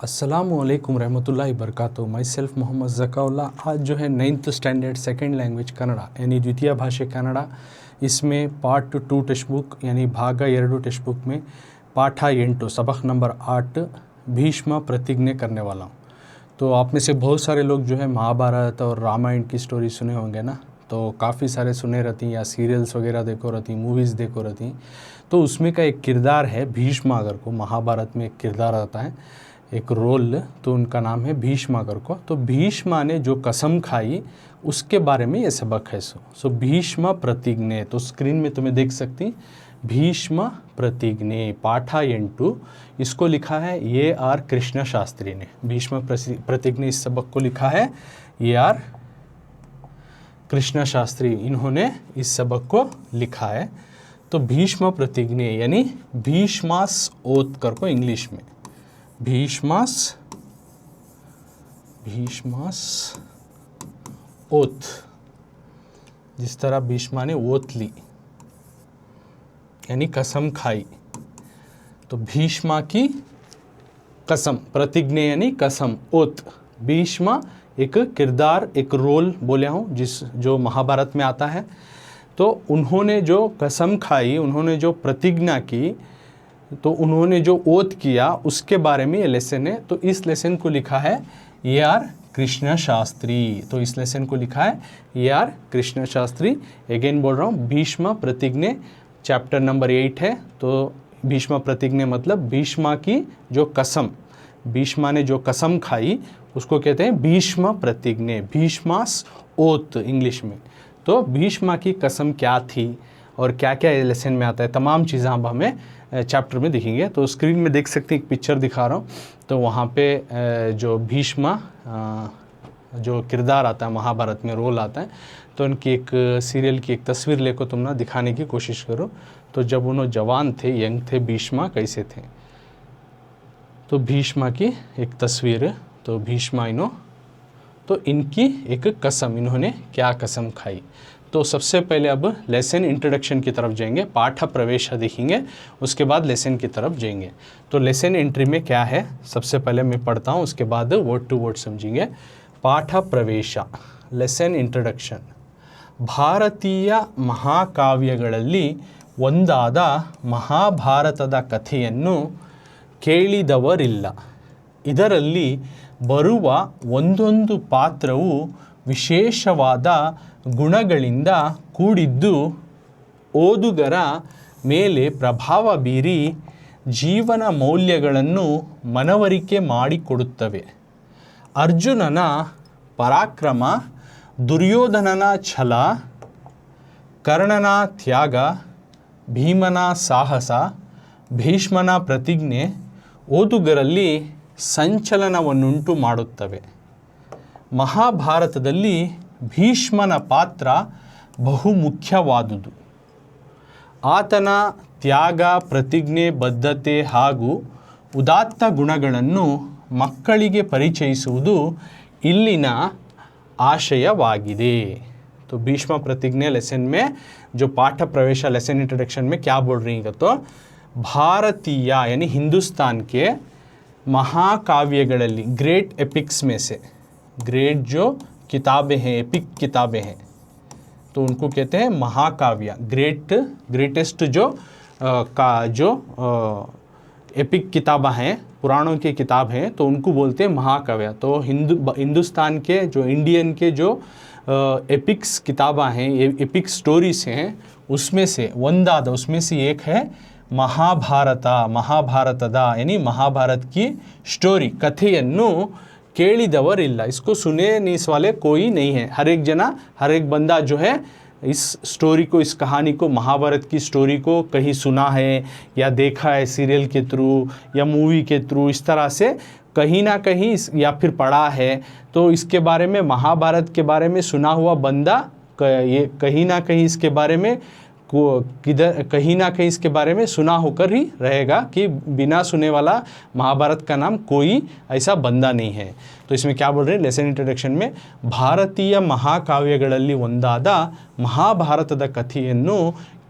अस्सलामुअलैकुम रहमतुल्लाहि बरकातहू। My self Mohammad Zakaullah. आज जो है 9th standard second language Kannada यानी द्वितीय भाषे कन्नड़ा, इसमें पार्ट 2 टेक्स्ट बुक यानी भाग 2 टेक्स्ट बुक में पाठ 8 सबक नंबर 8 भीष्म प्रतिज्ञा करने वाला हूँ। तो आप में से बहुत सारे लोग जो है महाभारत और रामायण की स्टोरी सुने होंगे ना, तो काफ़ी सारे सुने रहती या सीरियल्स वगैरह देखो रहती, मूवीज़ देखो रहती। तो उसमें का एक किरदार है भीष्मागर को, महाभारत में एक किरदार आता है, एक रोल, तो उनका नाम है भीष्मागर को। तो भीष्मा ने जो कसम खाई उसके बारे में ये सबक है। सो भीष्म प्रतिज्ञा, तो स्क्रीन में तुम्हें देख सकती भीष्म प्रतिज्ञा पाठा 8, इसको लिखा है ये आर कृष्ण शास्त्री ने। भीष्म प्रतिज्ञा इस सबक को लिखा है ये आर कृष्ण शास्त्री, इन्होंने इस सबक को लिखा है। तो भीष्म प्रतिज्ञा यानी भीष्मास ओथ कर को इंग्लिश में भीष्मास ओथ, जिस तरह भीष्मा ने ओथ ली यानी कसम खाई, तो भीष्मा की कसम, प्रतिज्ञा यानी कसम, ओथ। भीष्मा एक किरदार, एक रोल बोले हूँ जो महाभारत में आता है। तो उन्होंने जो कसम खाई, उन्होंने जो प्रतिज्ञा की, तो उन्होंने जो ओथ किया उसके बारे में ये लेसन है। तो इस लेसन को लिखा है ये आर कृष्ण शास्त्री। तो इस लेसन को लिखा है ये आर कृष्ण शास्त्री। अगेन बोल रहा हूँ, भीष्म प्रतिज्ञा चैप्टर नंबर 8 है। तो भीष्म प्रतिज्ञा मतलब भीष्मा की जो कसम, भीष्मा ने जो कसम खाई उसको कहते हैं भीष्म प्रतिज्ञा, भीष्मास ओथ इंग्लिश में। तो भीष्मा की कसम क्या थी और क्या क्या लेसन में आता है, तमाम चीज़ें अब हमें चैप्टर में दिखेंगे। तो स्क्रीन में देख सकते हैं, एक पिक्चर दिखा रहा हूँ। तो वहाँ पे जो भीष्मा जो किरदार आता है महाभारत में, रोल आता है, तो उनकी एक सीरियल की एक तस्वीर लेकर तुम ना दिखाने की कोशिश करो। तो जब उन्होंने जवान थे, यंग थे, भीष्मा कैसे थे, तो भीष्मा की एक तस्वीर है। तो भीष्मा तो इनकी एक कसम, इन्होंने क्या कसम खाई। तो सबसे पहले अब लेसन इंट्रोडक्शन की तरफ जाएंगे, पाठ प्रवेश देखेंगे, उसके बाद लेसन की तरफ जाएंगे। तो लेसन एंट्री में क्या है सबसे पहले मैं पढ़ता हूँ, उसके बाद वर्ड टू वर्ड समझेंगे। पाठ प्रवेश, लेसन इंट्रोडक्शन। ಭಾರತೀಯ ಮಹಾಕಾವ್ಯಗಳಲ್ಲಿ ಒಂದಾದ ಮಹಾಭಾರತದ ಕಥೆಯನ್ನು ಕೇಳಿದವರಿಲ್ಲ. ಇದರಲ್ಲಿ ಬರುವ ಒಂದೊಂದು ಪಾತ್ರವು ವಿಶೇಷವಾದ ಗುಣಗಳಿಂದ ಕೂಡಿದ್ದು ಓದುಗರ ಮೇಲೆ ಪ್ರಭಾವ ಬೀರಿ ಜೀವನ ಮೌಲ್ಯಗಳನ್ನು ಮನವರಿಕೆ ಮಾಡಿಕೊಡುತ್ತವೆ. ಅರ್ಜುನನ ಪರಾಕ್ರಮ, ದುರ್ಯೋಧನನ ಛಲ, ಕರ್ಣನ ತ್ಯಾಗ, ಭೀಮನ ಸಾಹಸ, ಭೀಷ್ಮನ ಪ್ರತಿಜ್ಞೆ ಓದುಗರಲ್ಲಿ ಸಂಚಲನವನ್ನುಂಟು ಮಾಡುತ್ತವೆ. ಮಹಾಭಾರತದಲ್ಲಿ ಭೀಷ್ಮನ ಪಾತ್ರ ಬಹುಮುಖ್ಯವಾದುದು. ಆತನ ತ್ಯಾಗ, ಪ್ರತಿಜ್ಞೆ, ಬದ್ಧತೆ ಹಾಗೂ ಉದಾತ್ತ ಗುಣಗಳನ್ನು ಮಕ್ಕಳಿಗೆ ಪರಿಚಯಿಸುವುದು ಇಲ್ಲಿನ आशयवाಗಿದೆ. तो भीष्म प्रतिज्ञा लेसन में जो पाठ प्रवेश लेसन इंट्रोडक्शन में क्या बोल रही है, तो भारतीय यानी हिंदुस्तान के महाकाव्यಗಳಲ್ಲಿ ग्रेट एपिक्स में से, ग्रेट जो किताबें हैं, एपिक किताबें हैं, तो उनको कहते हैं महाकाव्य। ग्रेटेस्ट जो एपिक किताबें हैं, पुराणों की किताब हैं, तो उनको बोलते हैं महाकाव्य। तो हिंदुस्तान के जो इंडियन के जो एपिक्स किताबें हैं, एपिक स्टोरीज हैं, उसमें से ಒಂದಾದ, उसमें से एक है महाभारतದ यानी महाभारत की स्टोरी, कथೆಯನ್ನು ಕೇಳಿದವರಿಲ್ಲ. इसको सुने नहीं वाले कोई नहीं है. हर एक बंदा जो है इस स्टोरी को, इस कहानी को, महाभारत की स्टोरी को कहीं सुना है या देखा है सीरियल के थ्रू या मूवी के थ्रू, इस तरह से कहीं ना कहीं या फिर पढ़ा है। तो इसके बारे में, महाभारत के बारे में सुना हुआ बंदा ये कहीं ना कहीं इसके बारे में कहीं ना कहीं इसके बारे में सुना होकर ही रहेगा, कि बिना सुने वाला महाभारत का नाम कोई ऐसा बंदा नहीं है. तो इसमें क्या बोल रहे हैं लेसन इंट्रोडक्शन में, ಭಾರತೀಯ ಮಹಾಕಾವ್ಯಗಳಲ್ಲಿ ಒಂದಾದ ಮಹಾಭಾರತದ ಕಥೆಯನ್ನು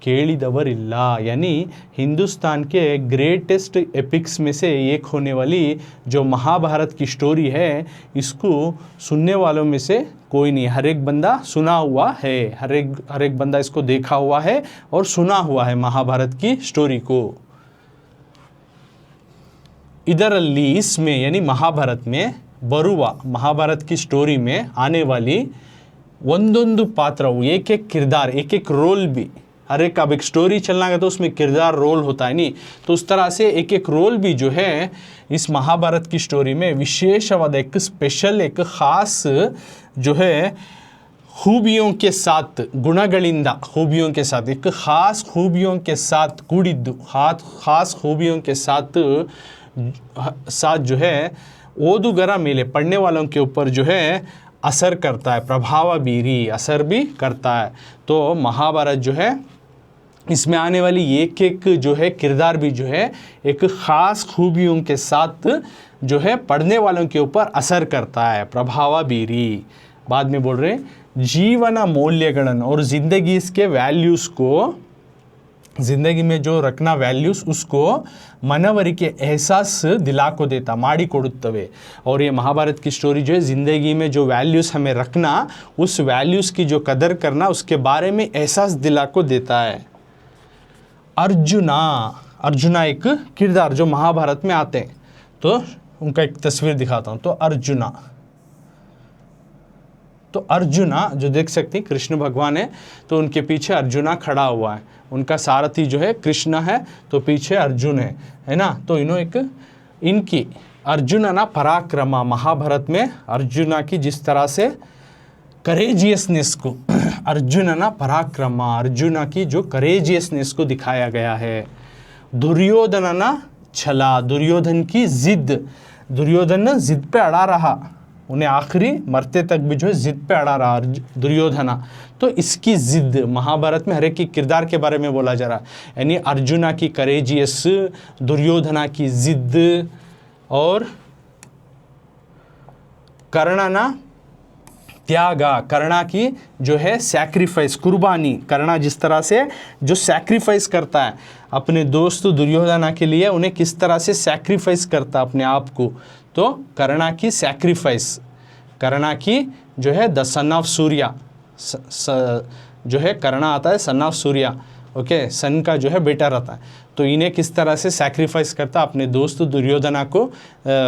केळिदवरिल्ल, यानी हिंदुस्तान के ग्रेटेस्ट एपिक्स में से एक होने वाली जो महाभारत की स्टोरी है, इसको सुनने वालों में से कोई नहीं, हर एक बंदा सुना हुआ है, हर एक बंदा इसको देखा हुआ है और सुना हुआ है महाभारत की स्टोरी को। ಇದರಲ್ಲಿ इसमें यानी महाभारत में बरुवा महाभारत की स्टोरी में आने वाली ಒಂದೊಂದು ಪಾತ್ರವು एक एक किरदार एक एक रोल भी, हर एक अब एक स्टोरी चलना है तो उसमें किरदार रोल होता है नहीं, तो उस तरह से एक एक रोल भी जो है इस महाभारत की स्टोरी में विशेषवाद एक स्पेशल एक ख़ास जो है खूबियों के साथ गुणಗಳಿಂದ खूबियों के साथ एक ख़ास खूबियों के साथ ಕೂಡಿದ್ದು ख़ास खूबियों के साथ जो है ओदुगरा मेले पढ़ने वालों के ऊपर जो है असर करता है, प्रभाव बीरी असर भी करता है। तो महाभारत जो है इसमें आने वाली एक एक जो है किरदार भी जो है एक ख़ास खूबियों के साथ जो है पढ़ने वालों के ऊपर असर करता है, प्रभाव बीरी। बाद में बोल रहे हैं जीवन मौल्यಗಳನ್ನು और ज़िंदगी इसके वैल्यूज़ को, ज़िंदगी में जो रखना वैल्यूज़ उसको मनवरिके एहसास दिला को देता माड़ी कोडुत्तवे। और ये महाभारत की स्टोरी जो है ज़िंदगी में जो वैल्यूज़ हमें रखना, उस वैल्यूज़ की जो कदर करना, उसके बारे में एहसास दिला को देता है। अर्जुना एक किरदार जो महाभारत में आते हैं, तो उनका एक तस्वीर दिखाता हूँ। तो अर्जुना जो देख सकते हैं कृष्ण भगवान है, तो उनके पीछे अर्जुना खड़ा हुआ है, उनका सारथी जो है कृष्ण है, तो पीछे अर्जुन है ना। तो इनकी अर्जुना ना पराक्रमा, महाभारत में अर्जुना की जिस तरह से करेजियसनेस को अर्जुना ना पराक्रमा, अर्जुना की जो करेजियसनेस को दिखाया गया है। दुर्योधन ना छला, दुर्योधन की जिद, दुर्योधन ना जिद पे अड़ा रहा, उन्हें आखिरी मरते तक भी जो है जिद पे अड़ा रहा दुर्योधना। तो इसकी जिद महाभारत में हर एक की किरदार के बारे में बोला जा रहा है, यानी अर्जुना की करेजियस, दुर्योधना की जिद और कर्णा ना त्यागा, कर्णा की जो है सैक्रिफाइस कुर्बानी, कर्णा जिस तरह से जो सैक्रिफाइस करता है अपने दोस्त दुर्योधना के लिए, उन्हें किस तरह से सैक्रिफाइस करता अपने आप को, तो कर्णा की सैक्रिफाइस, कर्णा की जो है द सन ऑफ सूर्या, जो है कर्णा आता है सन ऑफ सूर्या, ओके, सन का जो है बेटा रहता है, तो इन्हें किस तरह से सैक्रिफाइस करता अपने दोस्त दुर्योधना को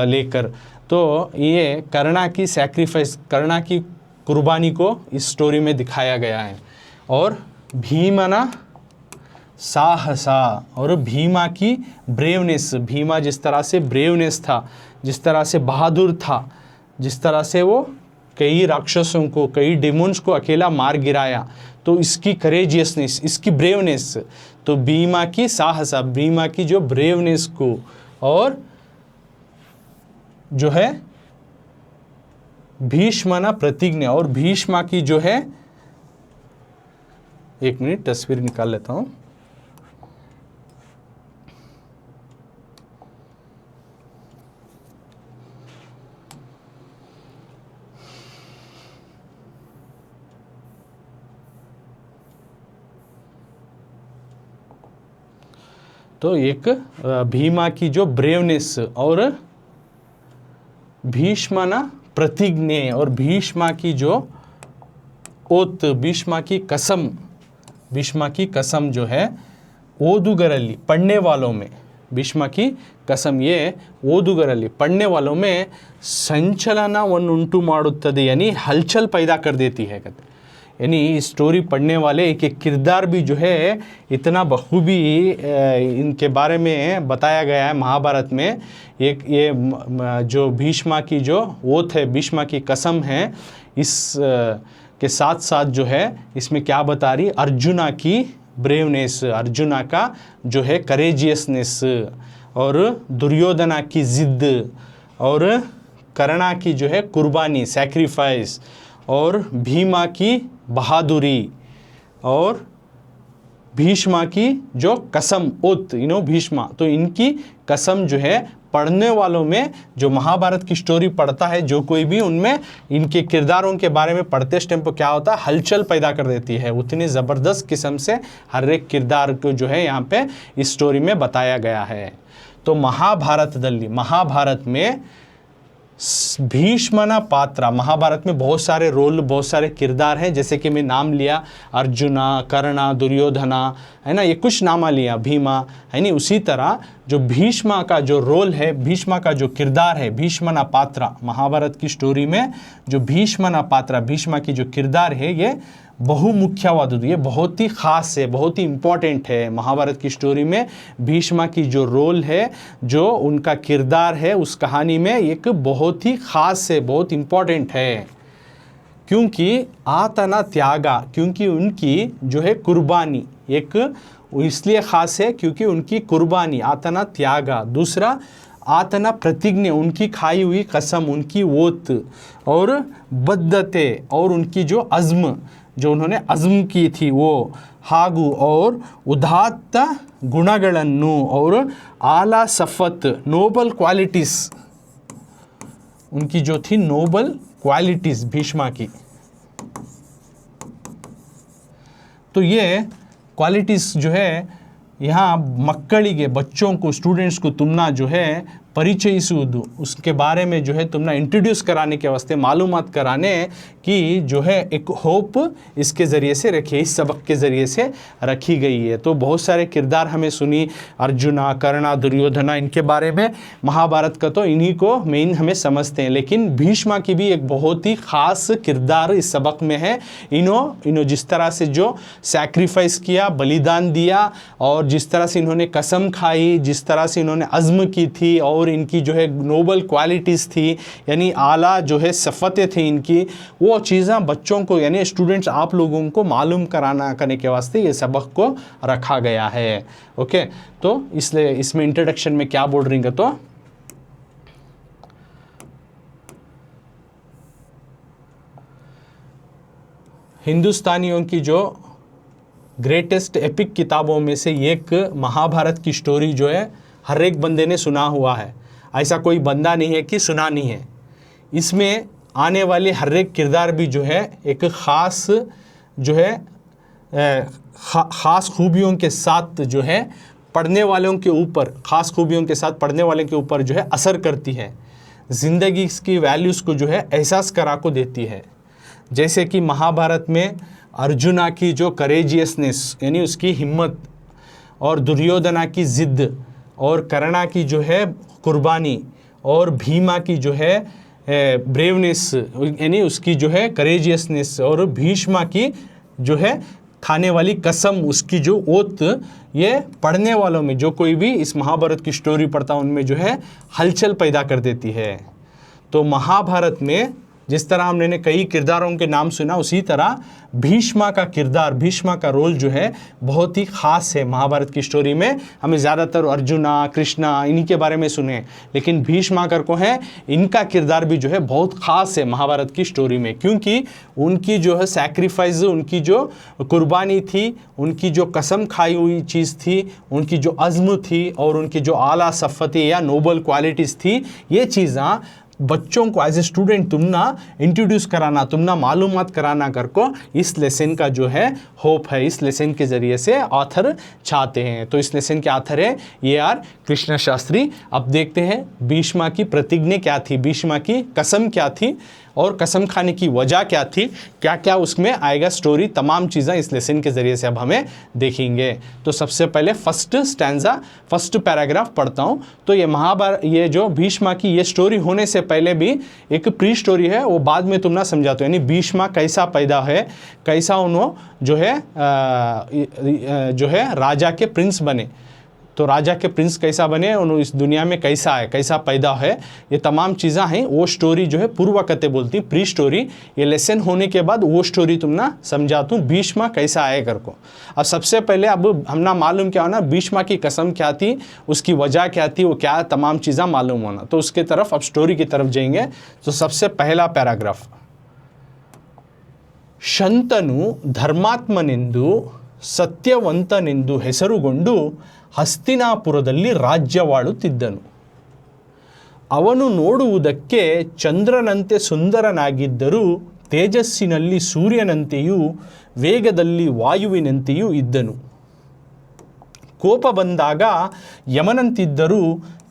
लेकर। तो ये कर्णा की सैक्रिफाइस, कर्णा की कुर्बानी को इस स्टोरी में दिखाया गया है। और भीमना साहसा, और भीमा की ब्रेवनेस, भीमा जिस तरह से ब्रेवनेस था, जिस तरह से बहादुर था, जिस तरह से वो कई राक्षसों को, कई डेमोन्स को अकेला मार गिराया, तो इसकी करेजियसनेस, इसकी ब्रेवनेस, तो भीमा की साहसा, भीमा की जो ब्रेवनेस को, और जो है भीष्मना प्रतिज्ञा, और भीष्मा की जो है, एक मिनट तस्वीर निकाल लेता हूं। तो एक भीमा की जो ब्रेवनेस और भीष्मना प्रतिज्ञा और भीष्मा की जो ओत, भीष्मा की कसम, भीष्मा की कसम जो है ओदुगरली पढ़ने वालों में, भीष्मा की कसम ये ओदुगरली पढ़ने वालों में संचलनवन्नुंटु माडुत्तदे, यानी हलचल पैदा कर देती है। यानी स्टोरी पढ़ने वाले एक एक किरदार भी जो है इतना बखूबी इनके बारे में बताया गया है महाभारत में। एक ये जो भीष्मा की जो ओथ है, भीष्मा की कसम है, इस के साथ साथ जो है इसमें क्या बता रही, अर्जुना की ब्रेवनेस, अर्जुना का जो है करेजियसनेस, और दुर्योधना की जिद, और कर्णा की जो है कुर्बानी सैक्रिफाइस, और भीमा की बहादुरी, और भीष्मा की जो कसम ओत, भीष्मा, तो इनकी कसम जो है पढ़ने वालों में, जो महाभारत की स्टोरी पढ़ता है जो कोई भी, उनमें इनके किरदारों के बारे में पढ़ते टाइम पर क्या होता है, हलचल पैदा कर देती है। उतनी ज़बरदस्त किस्म से हर एक किरदार को जो है यहाँ पे इस स्टोरी में बताया गया है। तो महाभारत में भीष्मना पात्रा, महाभारत में बहुत सारे रोल, बहुत सारे किरदार हैं, जैसे कि मैं नाम लिया अर्जुना, कर्णा, दुर्योधना, है ना, ये कुछ नामा लिया, भीमा, है नहीं। उसी तरह जो भीष्मा का जो रोल है, भीष्मा का जो किरदार है, भीष्मना पात्रा, महाभारत की स्टोरी में जो भीष्मना पात्रा, भीष्मा की जो किरदार है, ये बहुमुख्यवाद, ये बहुत ही ख़ास है, बहुत ही इम्पॉर्टेंट है। महाभारत की स्टोरी में भीष्मा की जो रोल है, जो उनका किरदार है उस कहानी में, एक बहुत ही ख़ास है, बहुत इम्पॉर्टेंट है। क्योंकि आतना त्यागा, क्योंकि उनकी जो है कुर्बानी एक इसलिए ख़ास है क्योंकि उनकी कुर्बानी, आतना त्यागा। दूसरा आतना प्रतिज्ञा, उनकी खाई हुई कसम, उनकी ओत, और बद्धते, और उनकी जो अज़्म, जो उन्होंने अज़्म की थी वो, ಹಾಗೂ और उदात्त गुणಗಳನ್ನು और आला सफ़त, नोबल क्वालिटीज़, उनकी जो थी नोबल क्वालिटीज़ भीष्मा की। तो ये क्वालिटीज़ जो है यहाँ मಕ್ಕಳಿಗೆ, बच्चों को, स्टूडेंट्स को तुमना जो है परिचಯಿಸುವುದು, उसके बारे में जो है तुमना इंट्रोड्यूस कराने के वास्ते, मालूमात कराने की जो है एक होप इसके ज़रिए से रखी है, इस सबक के ज़रिए से रखी गई है। तो बहुत सारे किरदार हमें सुनी, अर्जुना, कर्णा, दुर्योधना, इनके बारे में महाभारत का तो इन्हीं को मेन हमें समझते हैं। लेकिन भीष्मा की भी एक बहुत ही ख़ास किरदार इस सबक में है। इन्हों जिस तरह से जो सैक्रिफाइस किया, बलिदान दिया, और जिस तरह से इन्होंने कसम खाई, जिस तरह से इन्होंने अज़्म की थी, और इनकी जो है नोबल क्वालिटीज़ थी, यानी आला जो है सफ़तें थी इनकी, वो चीज़ें बच्चों को, यानी स्टूडेंट्स आप लोगों को मालूम करने के वास्ते ये सबक को रखा गया है। ओके, तो इसलिए इसमें इंट्रोडक्शन में क्या बोल रही है, तो हिंदुस्तानियों की जो ग्रेटेस्ट एपिक किताबों में से एक महाभारत की स्टोरी जो है हर एक बंदे ने सुना हुआ है, ऐसा कोई बंदा नहीं है कि सुना नहीं है। इसमें आने वाले हर एक किरदार भी जो है एक ख़ास जो है ख़ास खूबियों के साथ जो है पढ़ने वालों के ऊपर, ख़ास खूबियों के साथ पढ़ने वाले के ऊपर जो है असर करती है, ज़िंदगी की वैल्यूज़ को जो है एहसास करा को देती है। जैसे कि महाभारत में अर्जुना की जो करेजियसनेस, यानी उसकी हिम्मत, और दुर्योधना की ज़िद्द, और कर्णा की जो है कुर्बानी, और भीमा की जो है ब्रेवनेस, यानी उसकी जो है करेजियसनेस, और भीष्मा की जो है खाने वाली कसम, उसकी जो ओत, ये पढ़ने वालों में, जो कोई भी इस महाभारत की स्टोरी पढ़ता उनमें जो है हलचल पैदा कर देती है। तो महाभारत में जिस तरह हमने कई किरदारों के नाम सुना, उसी तरह भीष्मा का किरदार, भीष्मा का रोल जो है बहुत ही ख़ास है महाभारत की स्टोरी में। हमें ज़्यादातर अर्जुना, कृष्णा, इन्हीं के बारे में सुने, लेकिन भीष्मा कर को है, इनका किरदार भी जो है बहुत ख़ास है महाभारत की स्टोरी में, क्योंकि उनकी जो है सैक्रिफाइस, उनकी जो कुर्बानी थी, उनकी जो कसम खाई हुई चीज़ थी, उनकी जो अज़्म थी, और उनकी जो आला सफ़तें या नोबल क्वालिटीज़ थी, ये चीज़ें बच्चों को एज ए स्टूडेंट तुमना इंट्रोड्यूस कराना, तुमना मालूमात कराना कर को इस लेसन का जो है होप है, इस लेसन के ज़रिए से ऑथर चाहते हैं। तो इस लेसन के ऑथर है AR कृष्ण शास्त्री। अब देखते हैं भीष्मा की प्रतिज्ञा क्या थी, भीष्मा की कसम क्या थी, और कसम खाने की वजह क्या थी, क्या क्या उसमें आएगा स्टोरी, तमाम चीज़ें इस लेसन के ज़रिए से अब हमें देखेंगे। तो सबसे पहले फर्स्ट स्टैंजा, फर्स्ट पैराग्राफ पढ़ता हूँ। तो ये महाभारत, ये जो भीष्मा की ये स्टोरी होने से पहले भी एक प्री स्टोरी है, वो बाद में तुम ना समझाते हो, यानी भीष्मा कैसा पैदा है, कैसा उन्होंने जो है राजा के प्रिंस बने, तो राजा के प्रिंस कैसा बने, उन्होंने इस दुनिया में कैसा आए, कैसा पैदा है, ये तमाम चीज़ें हैं। वो स्टोरी जो है पूर्व कथें बोलती, प्री स्टोरी। ये लेसन होने के बाद वो स्टोरी तुम ना समझाता हूँ भीष्मा कैसा आए कर को। अब सबसे पहले अब हमना मालूम क्या होना, भीष्मा की कसम क्या थी, उसकी वजह क्या थी, वो क्या तमाम चीज़ें मालूम होना। तो उसके तरफ अब स्टोरी की तरफ जाएंगे। तो सबसे पहला पैराग्राफ, ಶಂತನು ಧರ್ಮಾತ್ಮನೆಂದು ಸತ್ಯವಂತನೆಂದು ಹೆಸರುಗೊಂಡು ಹಸ್ತಿನಾಪುರದಲ್ಲಿ ರಾಜ್ಯವಾಳುತ್ತಿದ್ದನು. ಅವನು ನೋಡುವುದಕ್ಕೆ ಚಂದ್ರನಂತೆ ಸುಂದರನಾಗಿದ್ದರೂ ತೇಜಸ್ಸಿನಲ್ಲಿ ಸೂರ್ಯನಂತೆಯೂ ವೇಗದಲ್ಲಿ ವಾಯುವಿನಂತೆಯೂ ಇದ್ದನು. ಕೋಪ ಬಂದಾಗ ಯಮನಂತಿದ್ದರೂ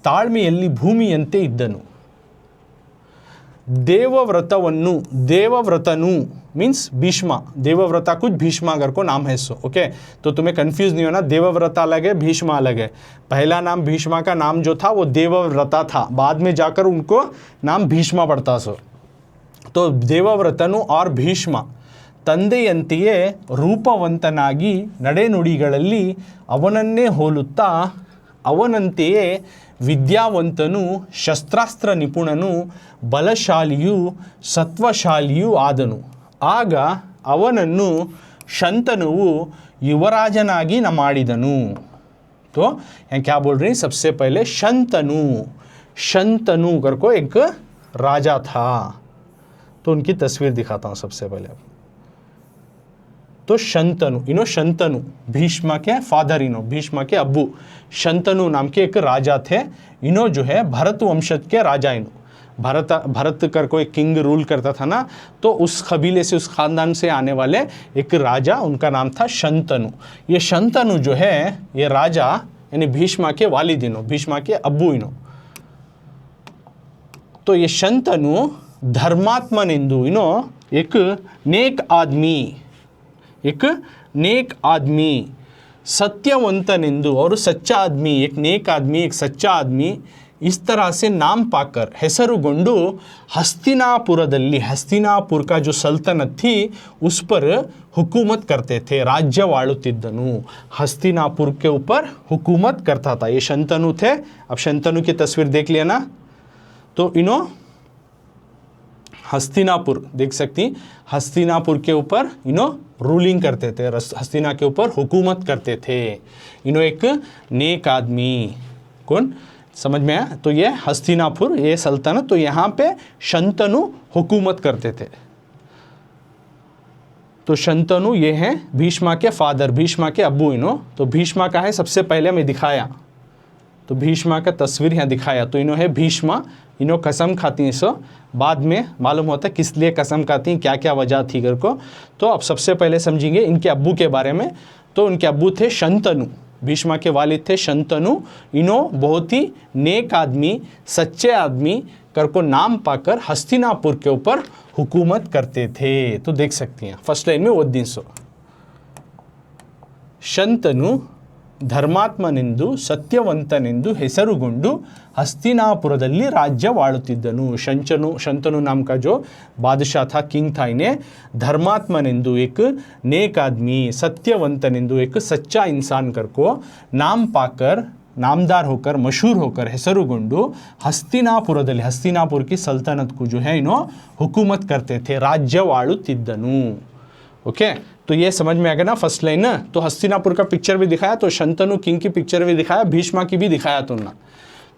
ತಾಳ್ಮೆಯಲ್ಲಿ ಭೂಮಿಯಂತೆ ಇದ್ದನು. देवव्रतनु मीन्स भीष्मा, देवव्रता कुछ भीष्मा अगर को नाम है सो ओके. तो तुम्हें कंफ्यूज नहीं होना, देवव्रता अलग है, भीष्मा अलग है. पहला नाम भीष्मा का नाम जो था वो देवव्रता था, बाद में जाकर उनको नाम भीष्मा पड़ता सो. तो देवव्रतनु और भीष्मा ತಂದೆಯಂತೆಯೇ ರೂಪವಂತನಾಗಿ ನಡೆನುಡಿಗಳಲ್ಲಿ ಅವನನ್ನೇ ಹೋಲುತ್ತಾ ಅವನಂತೆಯೇ ವಿದ್ಯಾವಂತನು, ಶಸ್ತ್ರಾಸ್ತ್ರ ನಿಪುಣನು, ಬಲಶಾಲಿಯೂ ಸತ್ವಶಾಲಿಯೂ ಆದನು. ಆಗ ಅವನನ್ನು ಶಂತನುವು ಯುವರಾಜನಾಗಿ ಮಾಡಿದನು. तो यहाँ क्या बोल रही हैं, सबसे पहले शंतनु करको एक राजा था. तो उनकी तस्वीर दिखाता हूँ सबसे पहले. तो शंतनु, शंतनु भीष्मा के फादर, भीष्मा के अब्बू शंतनु नाम के एक राजा थे. जो है भरत वंशज के राजा. भरत कर कोई किंग रूल करता था ना, तो उस कबीले से, उस खानदान से आने वाले एक राजा, उनका नाम था शंतनु. ये शंतनु जो है ये राजा यानी भीष्मा के वालिद, भीष्मा के अब्बू. तो ये शंतनु धर्मात्मनिंदु, एक नेक आदमी, सत्यवंतनिंदु और सच्चा आदमी, एक नेक आदमी, एक सच्चा आदमी, इस तरह से नाम पाकर ಹೆಸರುಗೊಂಡು हस्तिनापुरदल्ली, हस्तिनापुर का जो सल्तनत थी उस पर हुकूमत करते थे, राज्यवाಳುತ್ತಿದ್ದನು. हस्तिनापुर के ऊपर हुकूमत करता था. ये शंतनु थे. अब शंतनु की तस्वीर देख लिया ना, तो हस्तिनापुर देख सकती, हस्तिनापुर के ऊपर रूलिंग करते थे, हस्तिना के ऊपर हुकूमत करते थे. एक नेक आदमी, कौन समझ में आया? तो ये हस्तिनापुर, ये सल्तनत, तो यहाँ पे शंतनु हुकूमत करते थे. तो शंतनु ये हैं भीष्मा के फादर, भीष्मा के अब्बू. तो भीष्मा का है सबसे पहले मैं दिखाया, तो भीष्मा का तस्वीर यहाँ दिखाया. तो है भीष्मा, कसम खाती हैं. सो बाद में मालूम होता है किस लिए कसम खाती हैं, क्या क्या वजह थी घर को. तो अब सबसे पहले समझेंगे इनके अब्बू के बारे में. तो उनके अब्बू थे शंतनु, भीष्मा के वालिद थे शंतनु. बहुत ही नेक आदमी, सच्चे आदमी कर को नाम पाकर हस्तिनापुर के ऊपर हुकूमत करते थे. तो देख सकती हैं फर्स्ट लाइन में वो दिन सो शंतनु ಧರ್ಮಾತ್ಮನೆಂದು ಸತ್ಯವಂತನೆಂದು ಹೆಸರುಗೊಂಡು हस्तिनापुरदल्ली राज्यवाಳುತ್ತಿದ್ದನು. शंतनु नाम का जो बादशाह था, किंग था, इन्हें धर्मात्मनेंदु, एक नेक आदमी, सत्यवंतनेंदु, एक सच्चा इंसान कर को नाम पाकर, नामदार होकर, मशहूर होकर, ಹೆಸರುಗೊಂಡು हस्तिनापुरदल्ली, हस्तिनापुर की सल्तनत को जो है हुकूमत करते थे, राज्यवाಳುತ್ತಿದ್ದನು. ओके, तो ये समझ में आ गया ना फर्स्ट लाइन ना. तो हस्तिनापुर का पिक्चर भी दिखाया, तो शंतनु किंग की पिक्चर भी दिखाया, भीष्मा की भी दिखाया तुमने.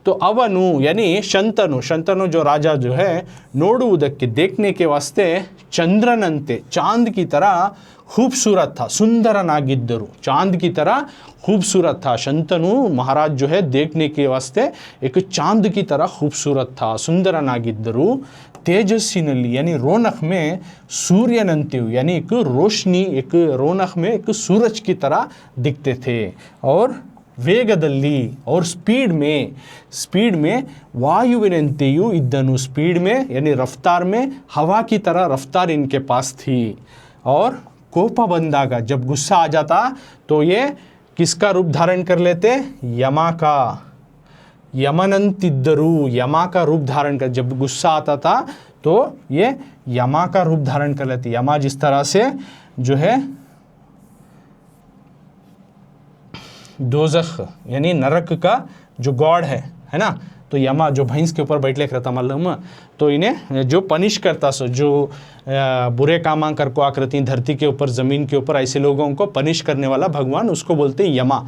तो अवनु यानी शंतनु जो राजा जो है, नोडुವುದಕ್ಕೆ देखने के वास्ते चंद्रनंते, चांद की तरह खूबसूरत था, सुंदरनागिद्ದರು, चांद की तरह खूबसूरत था. शंतनु महाराज जो है देखने के वास्ते एक चांद की तरह खूबसूरत था, सुंदरनागिद्ದರು. तेजस्विनल्ली यानी रौनक में, सूर्यनंत्यु यानी एक रोशनी, एक रौनक में एक सूरज की तरह दिखते थे. और वेगदल्ली और स्पीड में वायुविनंत्यु इद्धनु, स्पीड में यानी रफ्तार में हवा की तरह रफ्तार इनके पास थी. और कोप बंदागा, जब गुस्सा आ जाता तो ये किसका रूप धारण कर लेते? यमा का. यमनंतिद्दरू, यमा का रूप धारण कर, जब गुस्सा आता था तो ये यमा का रूप धारण कर लेते. यमा जिस तरह से जो है दोजख यानी नरक का जो गॉड है ना, तो यमा जो भैंस के ऊपर बैठ लेकर रहता मालूम, तो इन्हें जो पनिश करता, सो जो बुरे काम कर को आकृति धरती के ऊपर, ज़मीन के ऊपर, ऐसे लोगों को पनिश करने वाला भगवान, उसको बोलते हैं यमा.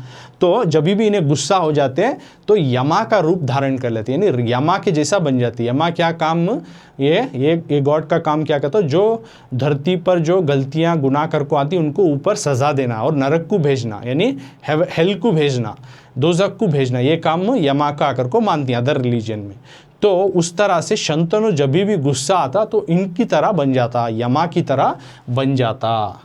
तो जब भी इन्हें गुस्सा हो जाते हैं तो यमा का रूप धारण कर लेते हैं, यानी यमा के जैसा बन जाती है. यमा क्या काम, ये गॉड का काम क्या करता है, जो धरती पर जो गलतियाँ गुनाह कर को आती उनको ऊपर सज़ा देना और नरक को भेजना, यानी हेल को भेजना, दोज़ख को भेजना, ये काम यमा का आकर को मानती है अदर रिलीजन में. तो उस तरह से शंतनु जब भी गुस्सा आता तो इनकी तरह बन जाता, यमा की तरह बन जाता।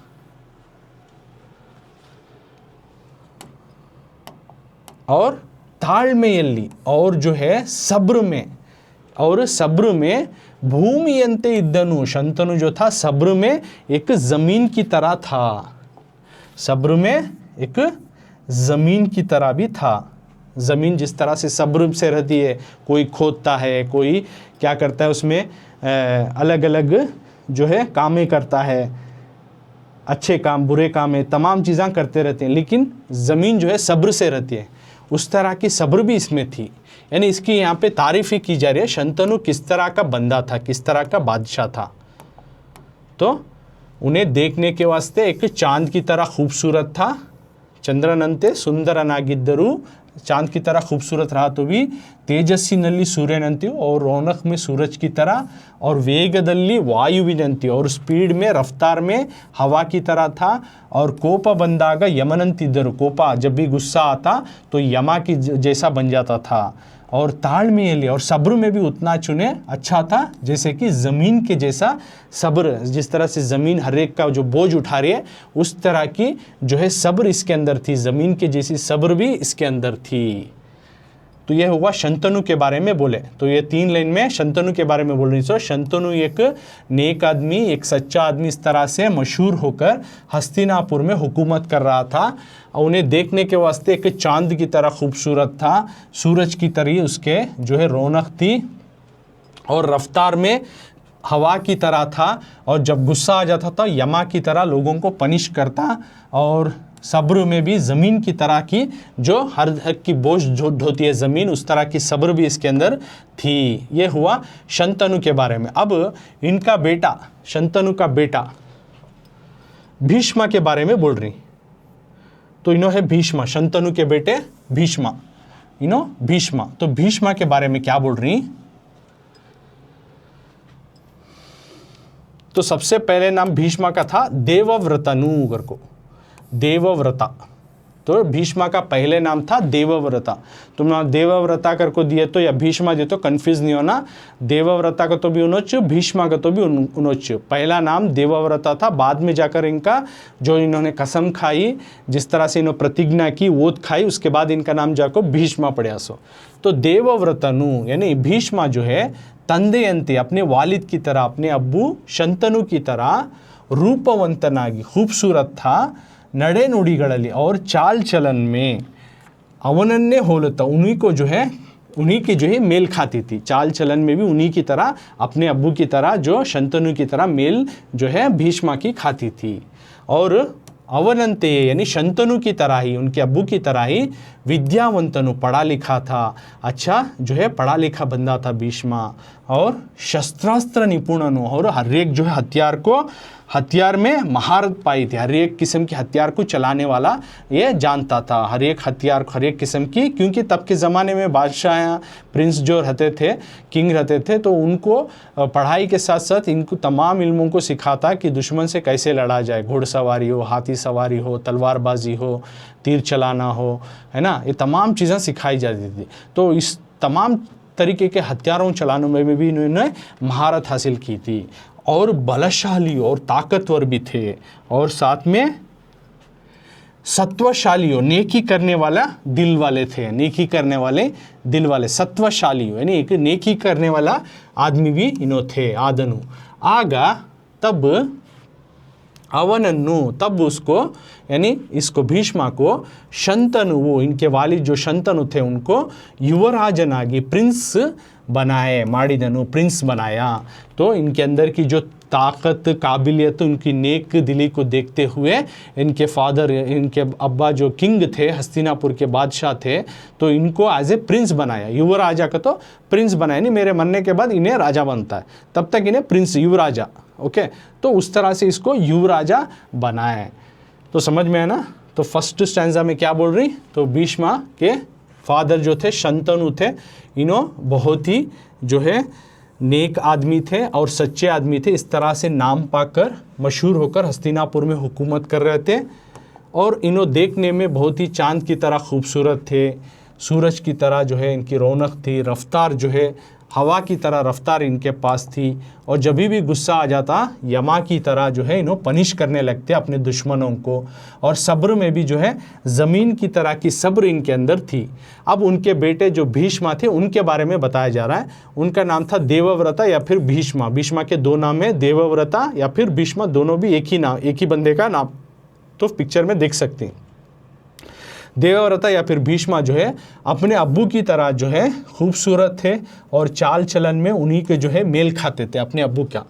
और ताळमेयल्ली और जो है सब्र में, और सब्र में भूमियंते इद्दनु, शंतनु जो था सब्र में एक जमीन की तरह था, सब्र में एक जमीन की तरह भी था। जमीन जिस तरह से सब्र से रहती है, कोई खोदता है, कोई क्या करता है उसमें अलग अलग जो है कामें करता है, अच्छे काम बुरे काम है, तमाम चीज़ें करते रहते हैं, लेकिन ज़मीन जो है सब्र से रहती है, उस तरह की सब्र भी इसमें थी। यानी इसकी यहाँ पे तारीफ ही की जा रही है, शंतनु किस तरह का बंदा था, किस तरह का बादशाह था। तो उन्हें देखने के वास्ते एक चांद की तरह खूबसूरत था, चंद्रनंते सुंदरनागिद्दरू, चांद की तरह खूबसूरत रहा तो भी तेजस्वी नल्ली सूर्यनंती, और रौनक में सूरज की तरह, और वेगदल्ली वायु विनंती, और स्पीड में रफ्तार में हवा की तरह था, और कोप बंदागा यमनंती, कोपा जब भी गुस्सा आता तो यमा की जैसा बन जाता था। और ताळमेयल्ली और सब्र में भी उतना चुने अच्छा था जैसे कि ज़मीन के जैसा सब्र, जिस तरह से ज़मीन हर एक का जो बोझ उठा रही है उस तरह की जो है सब्र इसके अंदर थी, ज़मीन के जैसी सब्र भी इसके अंदर थी। तो यह हुआ शंतनु के बारे में बोले। तो ये 3 लाइन में शंतनु के बारे में बोल रही। सो शंतनु एक नेक आदमी, एक सच्चा आदमी इस तरह से मशहूर होकर हस्तिनापुर में हुकूमत कर रहा था, और उन्हें देखने के वास्ते एक चांद की तरह खूबसूरत था, सूरज की तरह उसके जो है रौनक थी, और रफ्तार में हवा की तरह था, और जब गुस्सा आ जाता था यमा की तरह लोगों को पनिश करता, और सब्र में भी ज़मीन की तरह की जो हर हक की बोझ ढोती है ज़मीन, उस तरह की सब्र भी इसके अंदर थी। ये हुआ शंतनु के बारे में। अब इनका बेटा, शंतनु का बेटा भीष्मा के बारे में बोल रही। तो इन्हों है भीष्मा, शंतनु के बेटे भीष्मा, इन्हों भीष्मा। तो भीष्मा के बारे में क्या बोल रही? तो सबसे पहले नाम भीष्मा का था देवव्रतनु करको, देवव्रता। तो भीष्मा का पहले नाम था देवव्रता। तुम देवव्रता करको दिए तो या भीष्मा दिए तो कंफ्यूज नहीं होना, देवव्रता का तो भी उनोच, भीष्मा का तो भी उनोच। पहला नाम देवव्रता था, बाद में जाकर इनका जो इन्होंने कसम खाई, जिस तरह से इन्होंने प्रतिज्ञा की ओथ खाई, उसके बाद इनका नाम जाकर भीष्मा पड़ा। सो तो देवव्रतनु यानी भीष्मा जो है तंदेयंती, अपने वालिद की तरह, अपने अब्बू शंतनु की तरह रूपवंतनागी, खूबसूरत था, नड़े नुड़ीगढ़ली और चाल चलन में अवनन्य होलता, उन्हीं को जो है उन्हीं की जो है मेल खाती थी, चाल चलन में भी उन्हीं की तरह, अपने अब्बू की तरह जो शंतनु की तरह मेल जो है भीष्मा की खाती थी। और अवनंते यानी शंतनु की तरह ही, उनके अब्बू की तरह ही विद्यावंतनु, पढ़ा लिखा था, अच्छा जो है पढ़ा लिखा बंदा था भीष्मा। और शस्त्रास्त्र निपुणनु, और हर एक जो है हथियार में महारत पाई थी, हर एक किस्म के हथियार को चलाने वाला ये जानता था, हर एक हथियार हर एक किस्म की, क्योंकि तब के ज़माने में बादशाह प्रिंस जो रहते थे, किंग रहते थे, तो उनको पढ़ाई के साथ साथ इनको तमाम इल्मों को सिखाता कि दुश्मन से कैसे लड़ा जाए, घुड़सवारी हो, हाथी सवारी हो, तलवारबाजी हो, तीर चलाना हो, है ना, ये तमाम चीज़ें सिखाई जाती थी। तो इस तमाम तरीके के हथियारों चलाने में भी इन्होंने महारत हासिल की थी, और बलशाली और ताकतवर भी थे, और साथ में सत्वशाली हो, नेकी करने वाला दिल वाले थे, नेकी करने वाले दिल वाले, सत्वशाली हो यानी एक नेकी करने वाला आदमी भी इन्हों थे। आदनु आगा तब अवनन्नु, तब उसको यानी इसको भीष्मा को शंतनु, वो इनके वालिद जो शंतनु थे उनको युवराजनागी, प्रिंस बनाए, माड़िदनु प्रिंस बनाया। तो इनके अंदर की जो ताकत काबिलियत, उनकी नेक दिली को देखते हुए इनके फादर, इनके अब्बा जो किंग थे, हस्तिनापुर के बादशाह थे, तो इनको एज ए प्रिंस बनाया। युवराजा का तो प्रिंस बनाया नहीं, मेरे मरने के बाद इन्हें राजा बनता है, तब तक इन्हें प्रिंस युवराजा, ओके। तो उस तरह से इसको युवराजा बनाए। तो समझ में है ना। तो फर्स्ट स्टैंजा में क्या बोल रही, तो भीष्मा के फादर जो थे शंतनु थे, इन्हों बहुत ही जो है नेक आदमी थे और सच्चे आदमी थे, इस तरह से नाम पाकर मशहूर होकर हस्तिनापुर में हुकूमत कर रहे थे। और इन्हों देखने में बहुत ही चांद की तरह खूबसूरत थे, सूरज की तरह जो है इनकी रौनक थी, रफ्तार जो है हवा की तरह रफ्तार इनके पास थी और जब भी गुस्सा आ जाता यमा की तरह जो है इन्हों पनिश करने लगते अपने दुश्मनों को। और सब्र में भी जो है ज़मीन की तरह की सब्र इनके अंदर थी। अब उनके बेटे जो भीष्मा थे उनके बारे में बताया जा रहा है। उनका नाम था देवव्रता या फिर भीष्मा। भीष्मा के दो नाम है, देवव्रता या फिर भीष्मा, दोनों भी एक ही नाम, एक ही बंदे का नाम तो पिक्चर में देख सकते हैं। देवव्रता या फिर भीष्मा जो है अपने अब्बू की तरह जो है खूबसूरत थे और चाल चलन में उन्हीं के जो है मेल खाते थे अपने अब्बू का।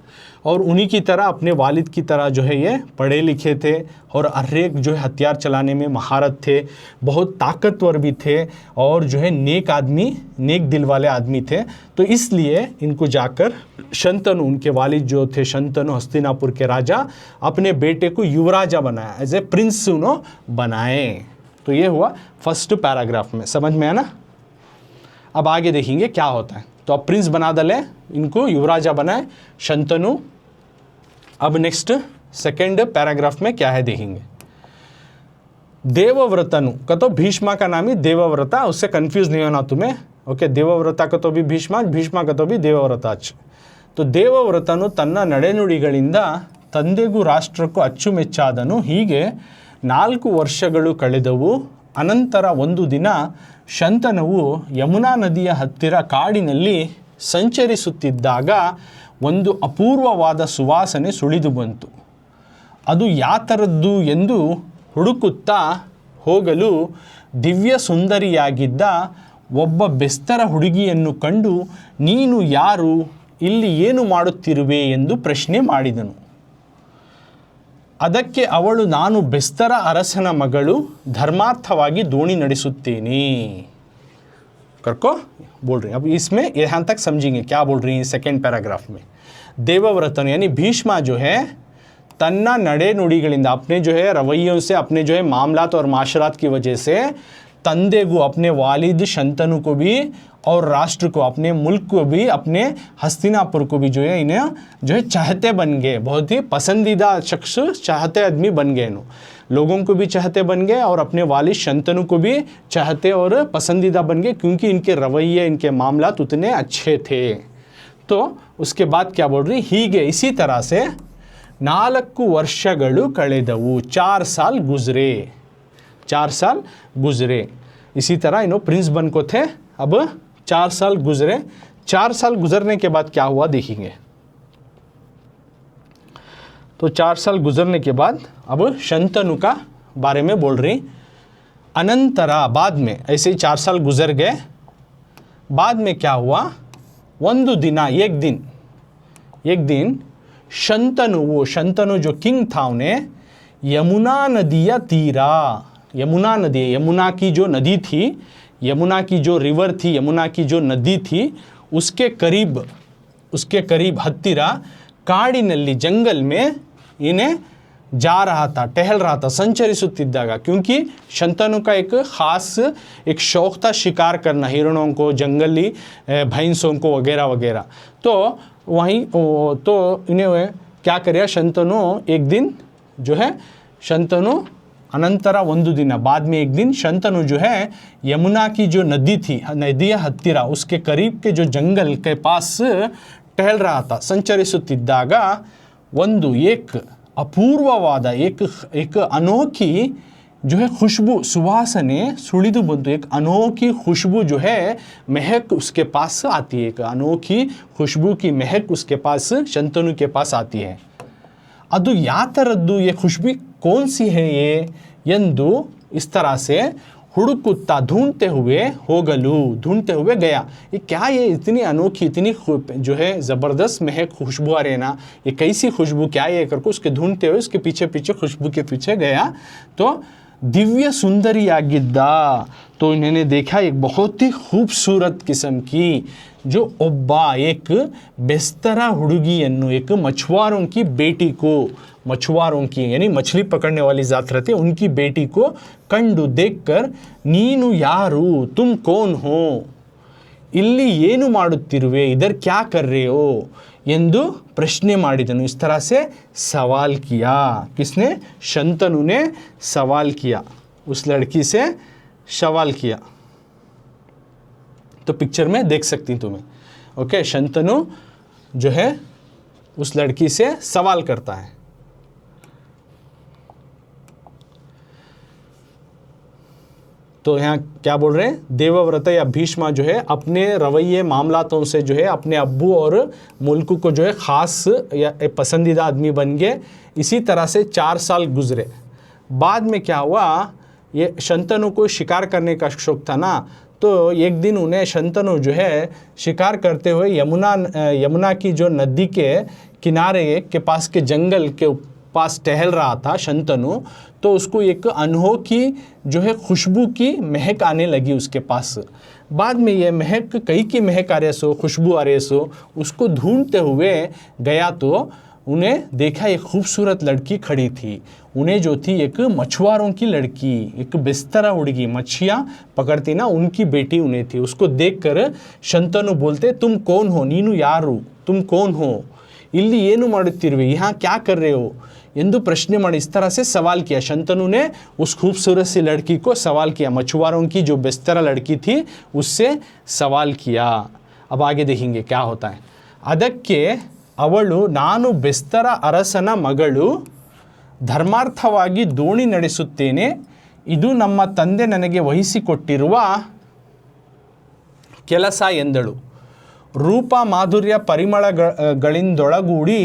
और उन्हीं की तरह अपने वालिद की तरह जो है ये पढ़े लिखे थे और हर एक जो है हथियार चलाने में महारत थे, बहुत ताकतवर भी थे और जो है नेक आदमी, नेक दिल वाले आदमी थे। तो इसलिए इनको जाकर शंतनु, उनके वालिद जो थे शंतनु हस्तिनापुर के राजा, अपने बेटे को युवराजा बनाया, एज ए प्रिंस उन्होंने बनाए। तो ये हुआ फर्स्ट पैराग्राफ में, समझ में है ना। अब आगे देखेंगे क्या होता है। तो अब प्रिंस बना दले, इनको युवराजा बनाए शंतनु। अब नेक्स्ट सेकेंड पैराग्राफ में क्या है देखेंगे। देवव्रतनु का तो भीष्मा का नाम ही देवव्रता, उससे कंफ्यूज नहीं होना तुम्हें। ओके, देवव्रता का तो भी भीष्मा, भीष्मा का तो भी देवव्रता। तो ದೇವವ್ರತನು ತನ್ನ ನಡೆನುಡಿಗಳಿಂದ ತಂದೆಗೂ ರಾಷ್ಟ್ರಕ್ಕೂ ಅಚ್ಚುಮೆಚ್ಚಾದನು. ಹೀಗೆ 4 ವರ್ಷಗಳು ಕಳೆದವು. ಅನಂತರ ಒಂದು ದಿನ ಶಂತನುವು ಯಮುನಾ ನದಿಯ ಹತ್ತಿರ ಕಾಡಿನಲ್ಲಿ ಸಂಚರಿಸುತ್ತಿದ್ದಾಗ ಒಂದು ಅಪೂರ್ವವಾದ ಸುವಾಸನೆ ಸುಳಿದು ಬಂತು. ಅದು ಯಾತರದ್ದು ಎಂದು ಹುಡುಕುತ್ತಾ ಹೋಗಲು ದಿವ್ಯ ಸುಂದರಿಯಾಗಿದ್ದ ಒಬ್ಬ ಬೆಸ್ತರ ಹುಡುಗಿಯನ್ನು ಕಂಡು, ನೀನು ಯಾರು, ಇಲ್ಲಿ ಏನು ಮಾಡುತ್ತಿರುವೆ ಎಂದು ಪ್ರಶ್ನೆ ಮಾಡಿದನು. ಅದಕ್ಕೆ ಅವಳು, ನಾನು ಬೆಸ್ತರ ಅರಸನ ಮಗಳು, ಧರ್ಮಾರ್ಥವಾಗಿ ದೋಣಿ ನಡೆಸುತ್ತೇನೆ. करको बोल रही हैं. अब इसमें यहाँ तक समझेंगे क्या बोल रही हैं सेकेंड पैराग्राफ में. देवव्रतन यानी भीष्मा जो है तन्ना नड़े नुड़ीಗಳಿಂದ, अपने जो है रवैयों से, अपने जो है मामलात और माशरात की वजह से तंदे को, अपने वालिद शंतनु को भी और राष्ट्र को, अपने मुल्क को भी, अपने हस्तिनापुर को भी जो है इन्हें जो है चाहते बन गए. बहुत ही पसंदीदा शख्स, चाहते आदमी बन गए. लोगों को भी चाहते बन गए और अपने वालिद शंतनु को भी चाहते और पसंदीदा बन गए, क्योंकि इनके रवैये, इनके मामलात उतने अच्छे थे. तो उसके बाद क्या बोल रही, ಹೀಗೆ इसी तरह से 4 ವರ್ಷಗಳು ಕಳೆದವು. 4 साल गुजरे, 4 साल गुजरे. इसी तरह इन्हों प्रिंस बन को थे. अब 4 साल गुजरे. 4 साल गुजरने के बाद क्या हुआ देखेंगे. तो 4 साल गुजरने के बाद अब शंतनु का बारे में बोल रही. अनंतरा, बाद में, ऐसे ही 4 साल गुजर गए. बाद में क्या हुआ, ಒಂದು ದಿನ, एक दिन शंतनु, वो शंतनु जो किंग था, उन्हें यमुना नदिया तीरा, यमुना नदी, यमुना की जो नदी थी, यमुना की जो रिवर थी, यमुना की जो नदी थी, उसके करीब हत्तीर काडिनल्ली, जंगल में इन्हें जा रहा था, टहल रहा था, संचरिसुत्तिद्दागा. क्योंकि शंतनु का एक ख़ास एक शौक़ था शिकार करना, हिरणों को, जंगली भैंसों को वगैरह वगैरह. तो वहीं तो इन्हें क्या करिया शंतनु, एक दिन जो है शंतनु, अनंतरा ಒಂದು दिन, बाद में एक दिन शंतनु जो है यमुना की जो नदी थी, नदिया हत्तीरा, उसके करीब के जो जंगल के पास टहल रहा था. संचरिसुत्तिद्ದಾಗ ಒಂದು एक अपूर्ववाद, एक अनोखी जो है खुशबू, सुवासने सुಳಿದು ಬಂತು. एक अनोखी खुशबू जो है महक उसके पास आती है. एक अनोखी खुशबू की महक उसके पास, शंतनु के पास आती है. ಅದು ಯಾತರದ್ದು, ये खुशबू कौन सी है ये ಎಂದು इस तरह से हुड़कुत्ता, ढूंढते हुए, होगलू, ढूंढते हुए गया. ये क्या, ये इतनी अनोखी, इतनी जो है ज़बरदस्त महक खुशबू आ रही है ना, ये कैसी खुशबू, क्या ये करके उसके ढूंढते हुए उसके पीछे पीछे खुशबू के पीछे गया. तो दिव्य सुंदरी आगिद्दा, तो इन्होंने देखा एक बहुत ही खूबसूरत किस्म की जो ಒಬ್ಬ, एक बेस्तरा हुड़ुगिಯನ್ನು, एक मछुआरों की बेटी को, मछुआरों की यानी मछली पकड़ने वाली जात रहती है, उनकी बेटी को कंडु, देखकर, ನೀನು ಯಾರು, तुम कौन हो, ಇಲ್ಲಿ ಏನು ಮಾಡುತ್ತಿರುವೆ, इधर क्या कर रहे हो ಎಂದು प्रश्न ಮಾಡಿದನು. इस तरह से सवाल किया. किसने, शंतनु ने सवाल किया, उस लड़की से सवाल किया. तो पिक्चर में देख सकती तुम्हें. ओके, शंतनु जो है उस लड़की से सवाल करता है। तो यहाँ क्या बोल रहे हैं, देवव्रत या भीष्मा जो है अपने रवैये मामलातों से जो है अपने अब्बू और मुल्क को जो है ख़ास या पसंदीदा आदमी बन गए। इसी तरह से 4 साल गुजरे। बाद में क्या हुआ, ये शंतनु को शिकार करने का शौक था ना, तो एक दिन उन्हें शंतनु जो है शिकार करते हुए यमुना की जो नदी के किनारे के पास के जंगल के पास टहल रहा था शंतनु, तो उसको एक अनोखी जो है खुशबू की महक आने लगी उसके पास। बाद में ये महक कई की महक आ रहे सो, खुशबू आ रहे सो, उसको ढूंढते हुए गया तो उन्हें देखा एक खूबसूरत लड़की खड़ी थी। उन्हें जो थी एक मछुआरों की लड़की, एक बेस्तरा हुड़गी, मच्छियाँ पकड़ती ना, उनकी बेटी उन्हें थी। उसको देखकर शंतनु बोलते, तुम कौन हो नीनु यारू, तुम कौन हो, इल्ली ಏನು ಮಾಡುತ್ತಿರುವೆ, यहाँ क्या कर रहे हो ಎಂದು प्रश्न ಮಾಡಿ, इस तरह से सवाल किया। शंतनु ने उस खूबसूरत सी लड़की को सवाल किया, मछुआरों की जो बेस्तरा लड़की थी उससे सवाल किया। अब आगे देखेंगे क्या होता है। ಅದಕ್ಕೆ ಅವಳು, ನಾನು ಬೆಸ್ತರ ಅರಸನ ಮಗಳು, ಧರ್ಮಾರ್ಥವಾಗಿ ದೋಣಿ ನಡೆಸುತ್ತೇನೆ, ಇದು ನಮ್ಮ ತಂದೆ ನನಗೆ ವಹಿಸಿಕೊಟ್ಟಿರುವ ಕೆಲಸ ಎಂದಳು. ರೂಪ ಮಾಧುರ್ಯ ಪರಿಮಳಗಳಿಂದೊಳಗೂಡಿ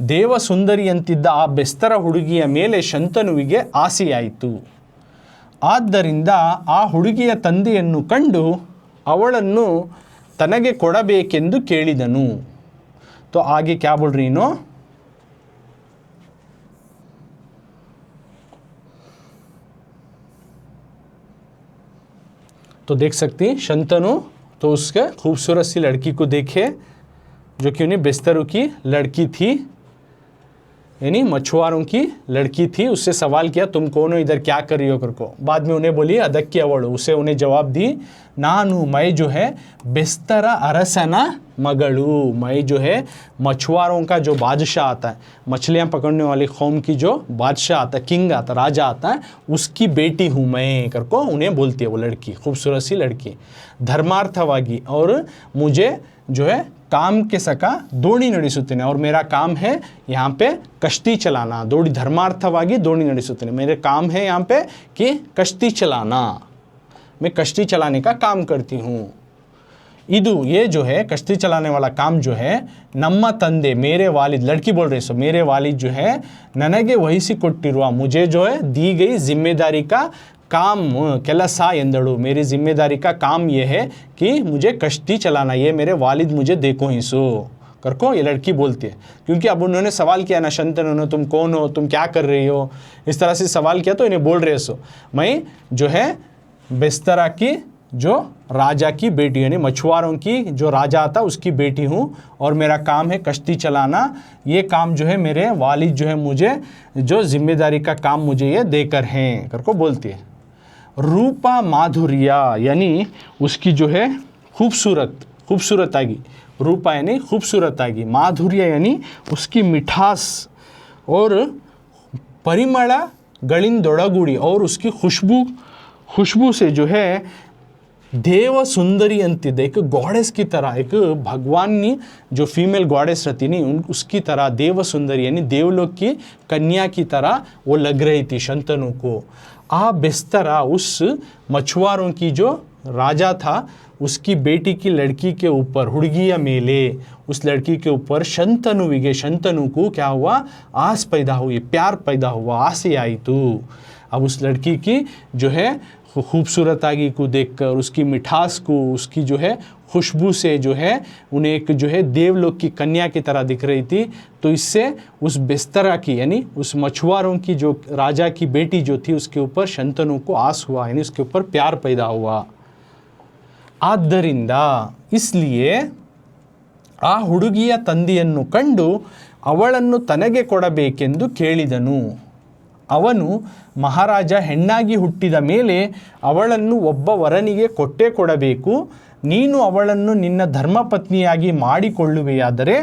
ದೇವಸುಂದರಿಯಂತಿದ್ದ ಆ ಬೆಸ್ತರ ಹುಡುಗಿಯ ಮೇಲೆ ಶಂತನುವಿಗೆ ಆಸೆಯಾಯಿತು. ಆದ್ದರಿಂದ ಆ ಹುಡುಗಿಯ ತಂದೆಯನ್ನು ಕಂಡು ಅವಳನ್ನು ತನಗೆ ಕೊಡಬೇಕೆಂದು ಕೇಳಿದನು. तो आगे क्या बोल रही नो, तो देख सकती शंतनु तो उसके खूबसूरत सी लड़की को देखे जो कि उन्हें बिस्तरों की लड़की थी, यानी मछुआरों की लड़की थी। उससे सवाल किया, तुम कौन हो, इधर क्या कर रही हो करको। बाद में उन्हें बोली ಅದಕ್ಕೆ ಅವಳು, उसे उन्हें जवाब दी, नानु मैं जो है बेस्तरा अरसना मगड़ू, मैं जो है मछुआरों का जो बादशाह आता है, मछलियाँ पकड़ने वाली कौम की जो बादशाह आता है, किंग आता, राजा आता है, उसकी बेटी हूँ मैं करको उन्हें बोलती है वो लड़की, खूबसूरत सी लड़की। धर्मार्थवागी, और मुझे जो है काम के सका दोणी नडिसुत्तेने, और मेरा काम है यहाँ पे कश्ती चलाना। दोड़ी धर्मार्थवागी दोणी नडिसुत्तेने, मेरे काम है यहाँ पे कि कश्ती चलाना, मैं कश्ती चलाने का काम करती हूँ। इदु, ये जो है कश्ती चलाने वाला काम जो है, नम्मा तंदे मेरे वालिद, लड़की बोल रही सो, मेरे वालिद जो है ननगे वहिसिकोट्टिरुवा, मुझे जो है दी गई जिम्मेदारी का काम, ಕೆಲಸ ಎಂದಳು, मेरी जिम्मेदारी का काम ये है कि मुझे कश्ती चलाना, ये मेरे वालिद मुझे देखो ही सो करको ये लड़की बोलती है। क्योंकि अब उन्होंने सवाल किया ना शंतनु ने, तुम कौन हो, तुम क्या कर रही हो, इस तरह से सवाल किया, तो इन्हें बोल रहे सो मैं जो है बेस्तरा की जो राजा की बेटी, यानी मछुआरों की जो राजा था उसकी बेटी हूँ, और मेरा काम है कश्ती चलाना। ये काम जो है मेरे वालिद जो है मुझे जो जिम्मेदारी का काम मुझे ये देकर हैं करको बोलती है। रूपा माधुर्या, यानी उसकी जो है खूबसूरत आगी, रूपा यानी खूबसूरत आगी, माधुर्य यानी उसकी मिठास, और परिमళಗಳಿಂದೊಳಗೂಡಿ, और उसकी खुशबू से जो है देव सुंदरी अंतिद्ध, एक गॉडेस की तरह, एक भगवान ने जो फीमेल गॉडेस रहती नहीं उसकी तरह देव सुंदरी यानी देवलोक की कन्या की तरह वो लग रही थी शंतनु को। आ बेस्तरा, उस मछुआरों की जो राजा था उसकी बेटी की लड़की के ऊपर, हुड़गिया मेले, उस लड़की के ऊपर शंतनु को क्या हुआ, आस पैदा हुई, प्यार पैदा हुआ, आसे आई तू। अब उस लड़की की जो है खूबसूरत आगी को देखकर, उसकी मिठास को, उसकी जो है खुशबू से जो है उन्हें एक जो है देवलोक की कन्या की तरह दिख रही थी। तो इससे उस बेस्तरा की यानी उस मछुआरों की जो राजा की बेटी जो थी उसके ऊपर शंतनु को आस हुआ, यानी उसके ऊपर प्यार पैदा हुआ। ಆದ್ದರಿಂದ इसलिए ಆ ಹುಡುಗಿಯ ತಂದೆಯನ್ನು ಕಂಡು ಅವಳನ್ನು ತನಗೆ ಕೊಡಬೇಕೆಂದು ಕೇಳಿದನು. ಅವನು ಮಹಾರಾಜ ಹೆಣ್ಣಾಗಿ ಹುಟ್ಟಿದ ಮೇಲೆ ಅವಳನ್ನು ಒಬ್ಬ ವರನಿಗೆ ಕೊಟ್ಟೇ ಕೊಡಬೇಕು, ನೀನು ಅವಳನ್ನು ನಿನ್ನ ಧರ್ಮಪತ್ನಿಯಾಗಿ ಮಾಡಿಕೊಳ್ಳುವೆಯಾದರೆ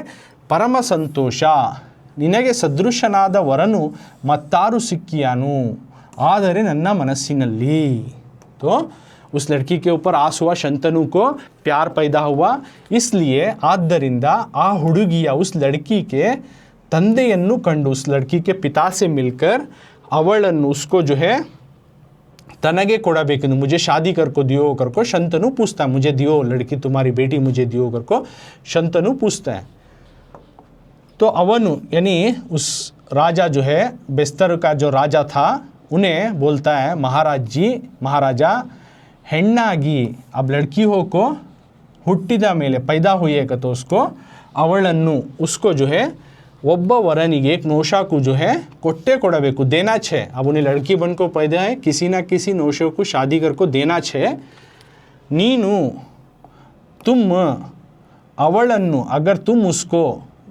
ಪರಮ ಸಂತೋಷ, ನಿನಗೆ ಸದೃಶನಾದ ವರನು ಮತ್ತಾರು ಸಿಕ್ಕಿಯಾನು, ಆದರೆ ನನ್ನ ಮನಸ್ಸಿನಲ್ಲಿ. तो उस लड़की के ऊपर आस हुआ, शंतनु को प्यार पैदा हुआ. इसलिए ಆದ್ದರಿಂದ ಆ ಹುಡುಗಿಯ उस लड़की के ತಂದೆಯನ್ನು ಕಂಡು, उस लड़की के पिता से मिलकर ಅವಳನ್ನು उसको जो है तनगे ಕೊಡಬೇಕೆಂದು, मुझे शादी करको दियो करको शंतनु पूछता है. मुझे दियो लड़की, तुम्हारी बेटी मुझे दियो करको शंतनु पूछता है. तो अवनु यानी उस राजा जो है, बेस्तर का जो राजा था, उन्हें बोलता है महाराज जी, महाराजा ಹೆಣ್ಣಾಗಿ, अब लड़की हो को ಹುಟ್ಟಿದ ಮೇಲೆ पैदा हुई है तो उसको ಅವಳನ್ನು, उसको जो है ಒಬ್ಬ ವರನಿಗೆ, एक नौशा को जो है ಕೊಟ್ಟೆ ಕೊಡಬೇಕು, देना छे. अब उन्हें लड़की बन को पैदा है, किसी ना किसी नौशे को शादी कर को देना छे. ನೀನು तुम ಅವಳನ್ನು, अगर तुम उसको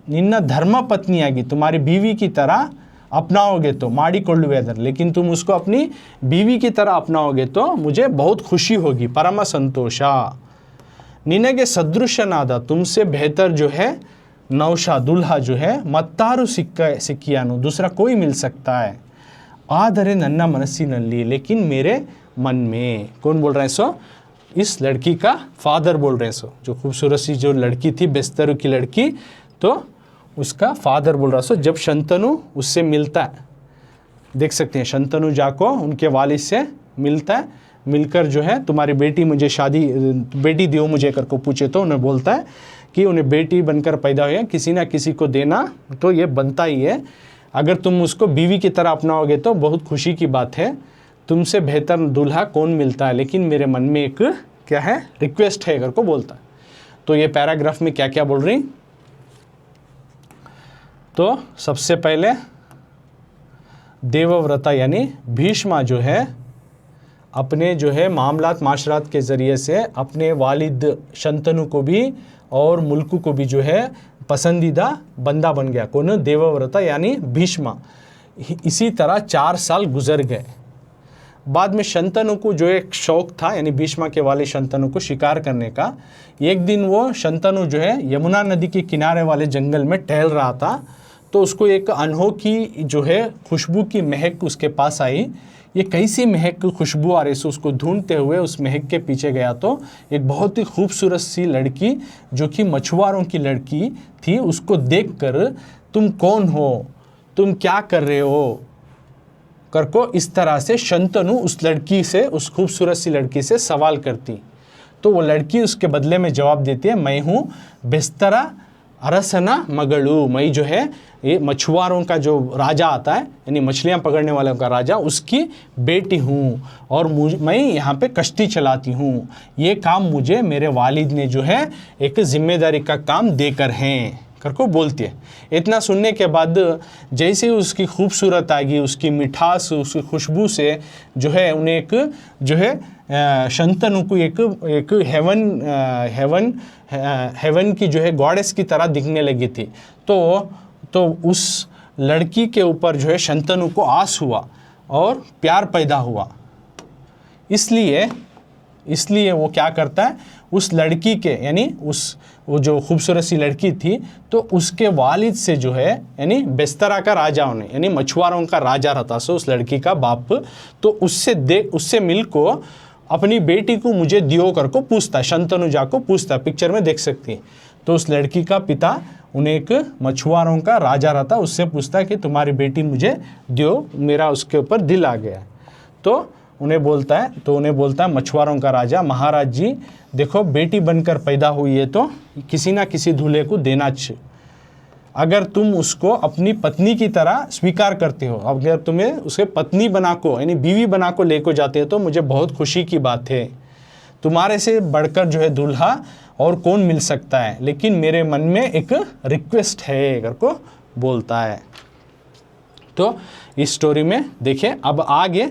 ನಿನ್ನ ಧರ್ಮ ಪತ್ನಿಯಾಗಿ, तुम्हारी बीवी की तरह अपनाओगे तो, ಮಾಡಿಕೊಳ್ಳುವೆ ಅದರ, लेकिन तुम उसको अपनी बीवी की तरह अपनाओगे तो मुझे बहुत खुशी होगी, परम संतोष. ನಿನಗೆ ಸದೃಶನಾದ, तुमसे बेहतर जो है नौशा, दुल्हा जो है मत्तारू सिक्कियानु, दूसरा कोई मिल सकता है. ಆದರೆ ನನ್ನ ಮನಸ್ಸಿನಲ್ಲಿ, लेकिन मेरे मन में. कौन बोल रहे हैं? सो इस लड़की का फादर बोल रहे हैं. सो जो खूबसूरत सी जो लड़की थी, बेस्तरू की लड़की, तो उसका फादर बोल रहा. सो जब शंतनु उससे मिलता है, देख सकते हैं शंतनु जाको उनके वालिद से मिलता है, मिलकर जो है तुम्हारी बेटी मुझे बेटी दियो मुझे करको पूछे, तो उन्हें बोलता है कि उन्हें बेटी बनकर पैदा हुई है, किसी ना किसी को देना तो ये बनता ही है. अगर तुम उसको बीवी की तरह अपनाओगे तो बहुत खुशी की बात है. तुमसे बेहतर दूल्हा कौन मिलता है, लेकिन मेरे मन में एक क्या है, रिक्वेस्ट है करको बोलता है. तो ये पैराग्राफ में क्या क्या बोल रही. तो सबसे पहले देवव्रता यानी भीष्मा जो है अपने जो है मामलात माशरात के ज़रिए से अपने वालिद शंतनु को भी और मुल्क को भी जो है पसंदीदा बंदा बन गया. कौन? देवव्रता यानी भीष्मा. इसी तरह 4 साल गुजर गए. बाद में शंतनु को जो एक शौक था, यानी भीष्मा के वाले शंतनु को शिकार करने का, एक दिन वो शंतनु जो है यमुना नदी के किनारे वाले जंगल में टहल रहा था, तो उसको एक अनोखी जो है खुशबू की महक उसके पास आई. ये कैसी महक खुशबू आ रही, से उसको ढूंढते हुए उस महक के पीछे गया तो एक बहुत ही खूबसूरत सी लड़की जो कि मछुआरों की लड़की थी, उसको देखकर तुम कौन हो, तुम क्या कर रहे हो करको इस तरह से शंतनु उस लड़की से, उस खूबसूरत सी लड़की से सवाल करती. तो वो लड़की उसके बदले में जवाब देती है, मैं हूँ बेस्तरा अरसना मगड़ू, मैं जो है ये मछुआरों का जो राजा आता है, यानी मछलियाँ पकड़ने वालों का राजा, उसकी बेटी हूँ और मैं यहाँ पे कश्ती चलाती हूँ. ये काम मुझे मेरे वालिद ने जो है एक जिम्मेदारी का काम देकर हैं करको बोलती है. इतना सुनने के बाद जैसे ही उसकी खूबसूरत आएगी, उसकी मिठास, उसकी खुशबू से जो है उन्हें एक जो है शंतनु को एक हेवन की जो है गॉडेस की तरह दिखने लगी थी. तो उस लड़की के ऊपर जो है शंतनु को आस हुआ और प्यार पैदा हुआ. इसलिए वो क्या करता है, उस लड़की के यानी वो जो खूबसूरत सी लड़की थी, तो उसके वालिद से जो है यानी बेस्तरा का राजा होने, यानी मछुआरों का राजा रहता सो उस लड़की का बाप, तो उससे मिल को अपनी बेटी को मुझे दियो करको पूछता है. शंतनु जाको पूछता है, पिक्चर में देख सकती है. तो उस लड़की का पिता उन्हें एक मछुआरों का राजा रहता, उससे पूछता है कि तुम्हारी बेटी मुझे दियो, मेरा उसके ऊपर दिल आ गया. तो उन्हें बोलता है मछुआरों का राजा, महाराज जी देखो बेटी बनकर पैदा हुई है तो किसी ना किसी दूल्हे को देना चाहिए. अगर तुम उसको अपनी पत्नी की तरह स्वीकार करते हो, अगर तुम्हें उसे पत्नी बना को यानी बीवी बना को लेकर जाते हो तो मुझे बहुत खुशी की बात है. तुम्हारे से बढ़कर जो है दूल्हा और कौन मिल सकता है, लेकिन मेरे मन में एक रिक्वेस्ट है करको बोलता है. तो इस स्टोरी में देखिए अब आगे,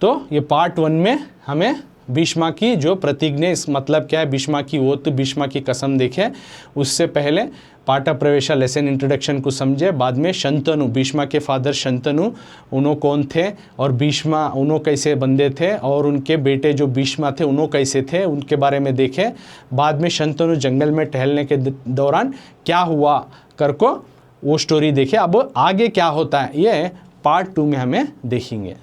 तो ये पार्ट 1 में हमें भीष्मा की जो प्रतिज्ञा, इस मतलब क्या है, भीष्मा की ओत, भीष्मा की कसम देखे. उससे पहले पाठा प्रवेशा लेसन इंट्रोडक्शन को समझे. बाद में शंतनु, भीष्मा के फादर शंतनु, उन्हों कौन थे और भीष्मा उन्हों कैसे बंदे थे और उनके बेटे जो भीष्मा थे उन्हों कैसे थे, उनके बारे में देखे. बाद में शंतनु जंगल में टहलने के दौरान क्या हुआ करको वो स्टोरी देखे. अब आगे क्या होता है ये पार्ट 2 में हमें देखेंगे.